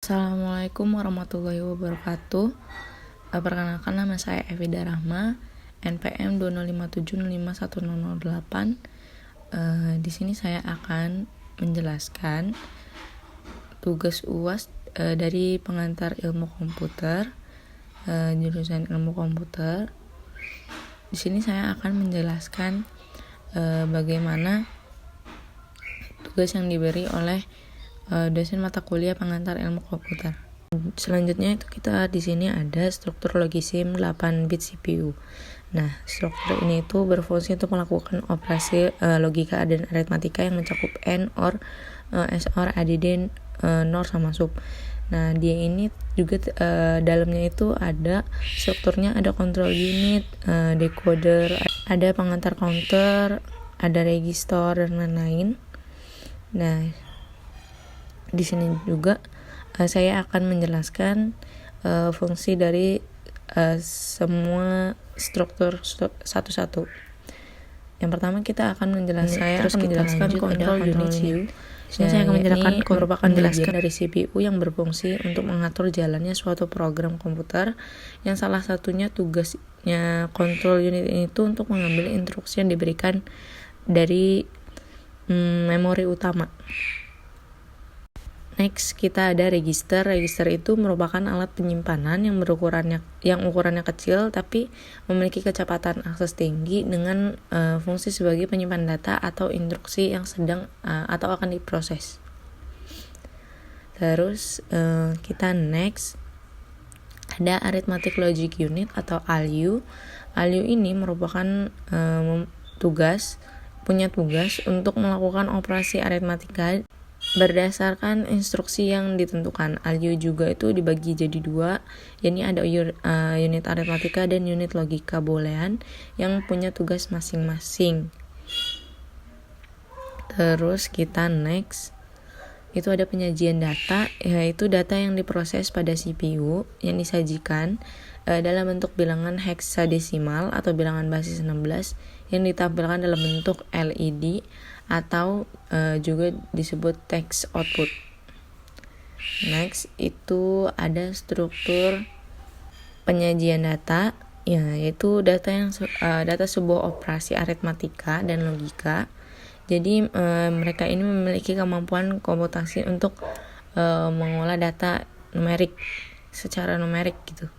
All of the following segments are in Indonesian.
Assalamualaikum warahmatullahi wabarakatuh. Perkenalkan, nama saya Evida Rahma, NPM 205705108. Di sini saya akan menjelaskan tugas UAS dari pengantar ilmu komputer, jurusan ilmu komputer. Di sini saya akan menjelaskan bagaimana tugas yang diberi oleh dosen mata kuliah pengantar ilmu komputer. Selanjutnya itu kita di sini ada struktur logisim 8 bit CPU. Nah, struktur ini itu berfungsi untuk melakukan operasi logika dan aritmatika yang mencakup AND, OR, XOR, ADD, NOR sama SUB. Nah, dia ini juga dalamnya itu ada strukturnya, ada control unit, decoder, ada pengantar counter, ada register dan lain-lain. Nah, di sini juga saya akan menjelaskan fungsi dari semua struktur satu-satu. Yang pertama kita akan menjelaskan control unit CPU. Saya akan menjelaskan merupakan bagian dari CPU yang berfungsi untuk mengatur jalannya suatu program komputer, yang salah satunya tugasnya control unit itu untuk mengambil instruksi yang diberikan dari memori utama. Next, kita ada register. Register itu merupakan alat penyimpanan yang ukurannya kecil tapi memiliki kecepatan akses tinggi dengan fungsi sebagai penyimpan data atau instruksi yang sedang atau akan diproses. Terus kita next ada arithmetic logic unit atau ALU. ALU ini merupakan punya tugas untuk melakukan operasi aritmatika berdasarkan instruksi yang ditentukan. ALU juga itu dibagi jadi dua, yakni ada unit aritmatika dan unit logika boolean yang punya tugas masing-masing. Terus kita next itu ada penyajian data, yaitu data yang diproses pada CPU yang disajikan dalam bentuk bilangan heksadesimal atau bilangan basis 16 yang ditampilkan dalam bentuk LED atau juga disebut text output. Next itu ada struktur penyajian data, yaitu data sebuah operasi aritmatika dan logika. Jadi mereka ini memiliki kemampuan komputasi untuk mengolah data numerik secara numerik gitu.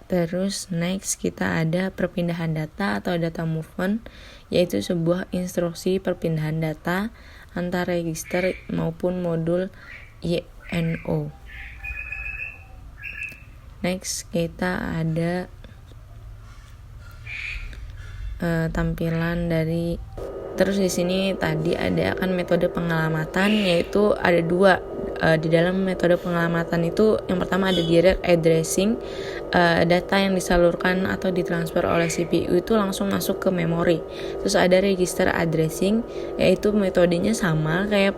Terus next kita ada perpindahan data atau data movement, yaitu sebuah instruksi perpindahan data antara register maupun modul YNO. Next kita ada tampilan dari. Terus di sini tadi ada kan metode pengalamatan, yaitu ada dua. Di dalam metode pengalamatan itu yang pertama ada direct addressing, data yang disalurkan atau ditransfer oleh CPU itu langsung masuk ke memori. Terus ada register addressing, yaitu metodenya sama kayak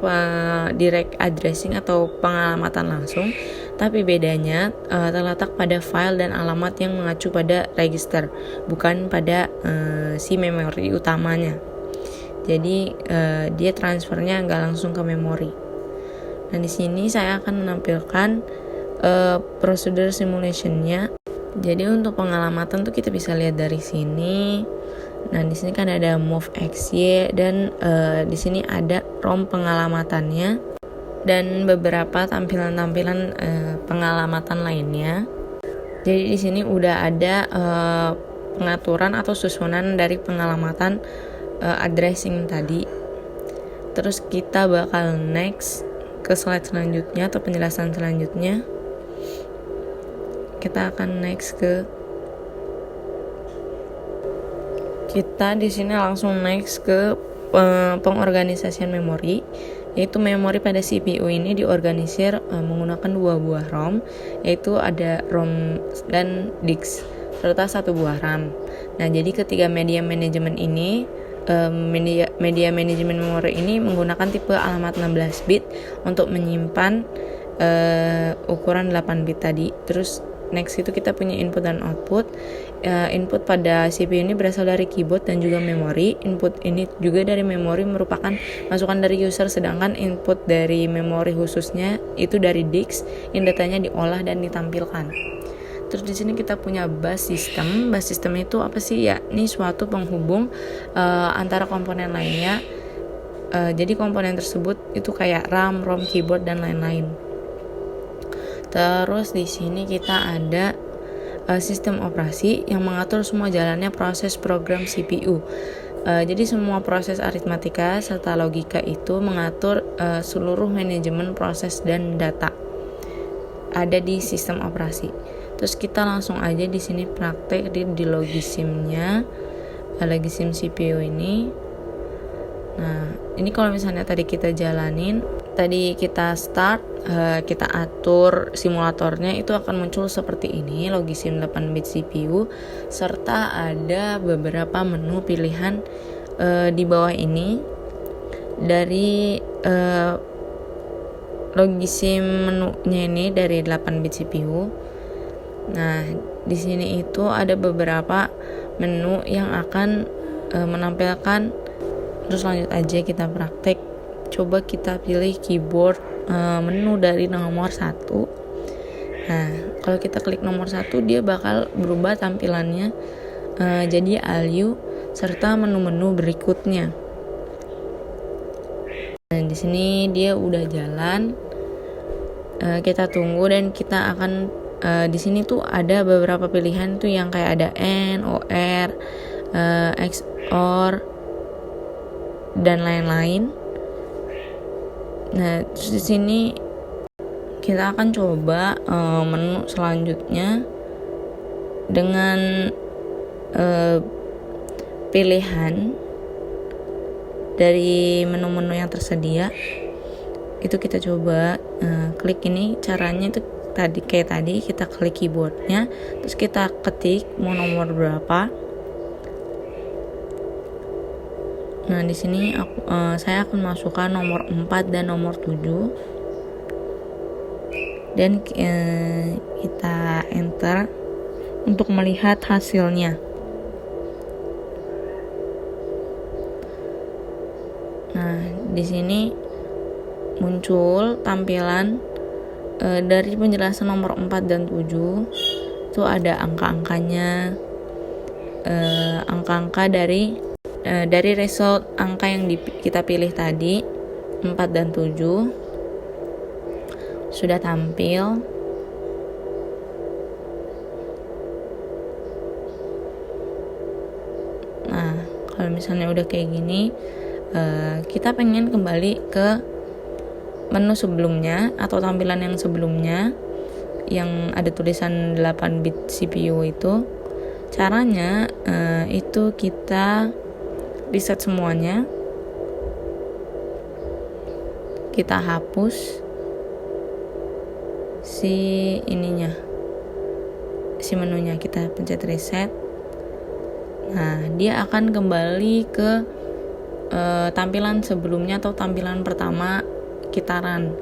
direct addressing atau pengalamatan langsung, tapi bedanya terletak pada file dan alamat yang mengacu pada register, bukan pada si memori utamanya. Jadi dia transfernya nggak langsung ke memori. Nah, di sini saya akan menampilkan prosedur simulationnya. Jadi untuk pengalamatan tuh kita bisa lihat dari sini. Nah, di sini kan ada move XY dan di sini ada ROM pengalamatannya dan beberapa tampilan-tampilan pengalamatan lainnya. Jadi di sini udah ada pengaturan atau susunan dari pengalamatan addressing tadi. Terus kita bakal next ke slide selanjutnya atau penjelasan selanjutnya. Kita akan next kita di sini langsung next ke pengorganisasian memori, yaitu memori pada CPU ini diorganisir menggunakan dua buah ROM, yaitu ada ROM dan disk serta satu buah RAM. Nah, jadi ketiga media manajemen ini media manajemen memori ini menggunakan tipe alamat 16 bit untuk menyimpan ukuran 8 bit tadi. Terus Next itu kita punya input dan output. Input pada CPU ini berasal dari keyboard dan juga memori. Input ini juga dari memori merupakan masukan dari user, sedangkan input dari memori khususnya itu dari disk yang datanya diolah dan ditampilkan. Terus di sini kita punya bus system. Bus system itu apa sih? Ya, ini suatu penghubung antara komponen lainnya. Jadi komponen tersebut itu kayak RAM, ROM, keyboard dan lain-lain. Terus di sini kita ada sistem operasi yang mengatur semua jalannya proses program CPU. Jadi semua proses aritmatika serta logika itu mengatur seluruh manajemen proses dan data ada di sistem operasi. Terus kita langsung aja di sini praktek di logisimnya, logisim CPU ini. Nah, ini kalau misalnya tadi kita jalanin, tadi kita start, kita atur simulatornya, itu akan muncul seperti ini, logisim 8-bit CPU, serta ada beberapa menu pilihan di bawah ini dari logisim menunya ini dari 8-bit CPU. Nah, di sini itu ada beberapa menu yang akan menampilkan. Terus lanjut aja kita praktek. Coba kita pilih keyboard menu dari nomor 1. Nah, kalau kita klik nomor 1, dia bakal berubah tampilannya jadi ALU serta menu-menu berikutnya. Dan di sini dia udah jalan. Kita tunggu dan kita akan di sini tuh ada beberapa pilihan tuh yang kayak ada AND, OR, XOR dan lain-lain. Nah, terus di sini kita akan coba menu selanjutnya dengan pilihan dari menu-menu yang tersedia. Itu kita coba klik ini. Caranya itu tadi kita klik keyboardnya, terus kita ketik mau nomor berapa. Nah, di sini saya akan masukkan nomor 4 dan nomor 7. Dan kita enter untuk melihat hasilnya. Nah, di sini muncul tampilan dari penjelasan nomor 4 dan 7. Itu ada angka-angkanya, angka-angka dari result angka yang kita pilih tadi 4 dan 7 sudah tampil. Nah, kalau misalnya udah kayak gini, kita pengen kembali ke menu sebelumnya atau tampilan yang sebelumnya yang ada tulisan 8-bit CPU itu. Caranya itu kita reset semuanya, kita hapus si menunya, kita pencet reset. Nah, dia akan kembali ke tampilan sebelumnya atau tampilan pertama kita run.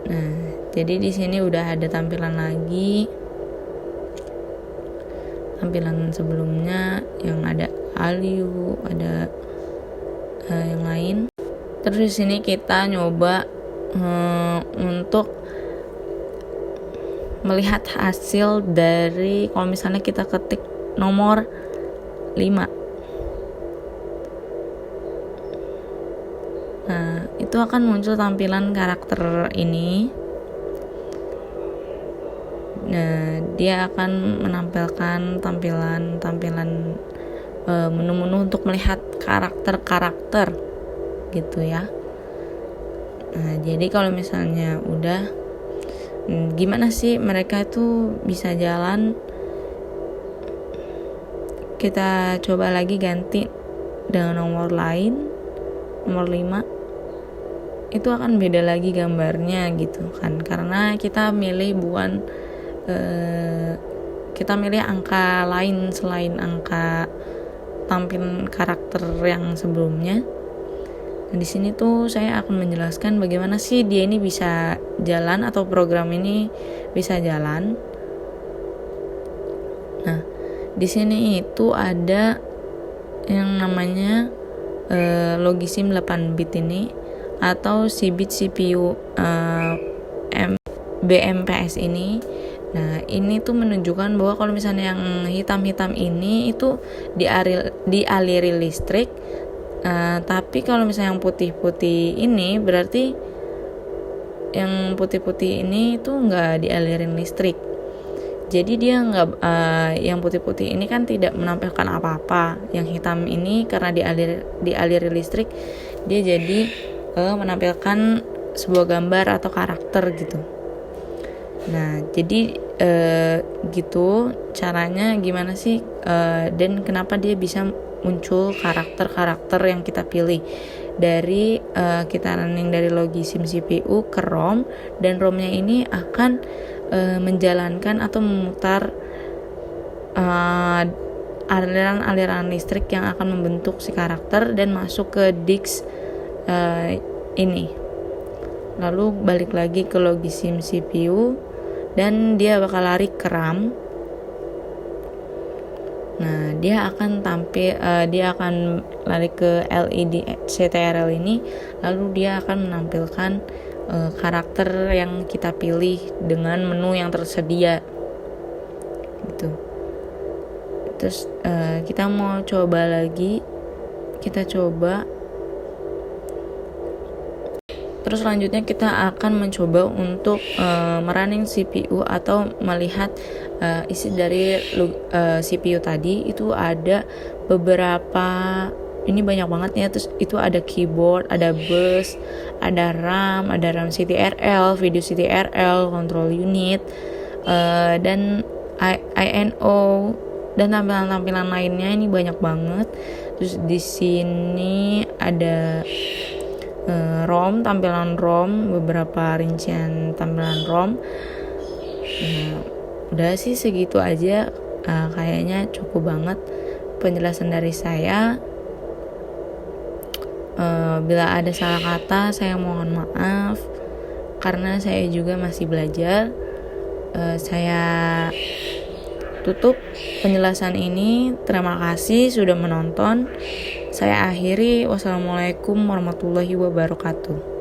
Nah, jadi di sini udah ada tampilan lagi, tampilan sebelumnya yang ada ALU, ada yang lain. Terus di sini kita nyoba untuk melihat hasil dari kalau misalnya kita ketik nomor 5. Nah, itu akan muncul tampilan karakter ini. Nah, dia akan menampilkan tampilan menu-menu untuk melihat karakter gitu ya. Nah, jadi kalau misalnya udah gimana sih mereka itu bisa jalan, kita coba lagi ganti dengan nomor lain, nomor 5. Itu akan beda lagi gambarnya gitu kan, karena kita milih kita milih angka lain selain angka tampilan karakter yang sebelumnya. Nah, di sini tuh saya akan menjelaskan bagaimana sih dia ini bisa jalan atau program ini bisa jalan. Di sini itu ada yang namanya Logisim 8 bit ini atau Cbit CPU BMPS ini. Nah, ini tuh menunjukkan bahwa kalau misalnya yang hitam-hitam ini itu dialiri listrik, tapi kalau misalnya yang putih-putih ini berarti yang putih-putih ini tuh nggak dialirin listrik. Jadi dia nggak, yang putih-putih ini kan tidak menampilkan apa-apa. Yang hitam ini karena dialiri listrik, dia jadi menampilkan sebuah gambar atau karakter gitu. Nah, jadi gitu caranya gimana sih, dan kenapa dia bisa muncul karakter-karakter yang kita pilih dari kita running dari Logisim CPU ke ROM, dan ROM-nya ini akan menjalankan atau memutar aliran listrik yang akan membentuk si karakter dan masuk ke disk ini. Lalu balik lagi ke Logisim CPU dan dia bakal lari ke RAM. Nah, dia akan lari ke LED CTRL ini, lalu dia akan menampilkan karakter yang kita pilih dengan menu yang tersedia gitu. Terus kita mau coba lagi, kita coba. Terus selanjutnya kita akan mencoba untuk merunning CPU atau melihat isi dari CPU tadi. Itu ada beberapa, ini banyak banget ya. Terus itu ada keyboard, ada bus, ada RAM CTRL, video CTRL, control unit, dan INO dan tampilan-tampilan lainnya. Ini banyak banget. Terus di sini ada ROM, tampilan ROM, beberapa rincian tampilan ROM. Nah, udah sih segitu aja, kayaknya cukup banget penjelasan dari saya. Bila ada salah kata, saya mohon maaf karena saya juga masih belajar. Saya tutup penjelasan ini. Terima kasih sudah menonton. Saya akhiri. Wassalamualaikum warahmatullahi wabarakatuh.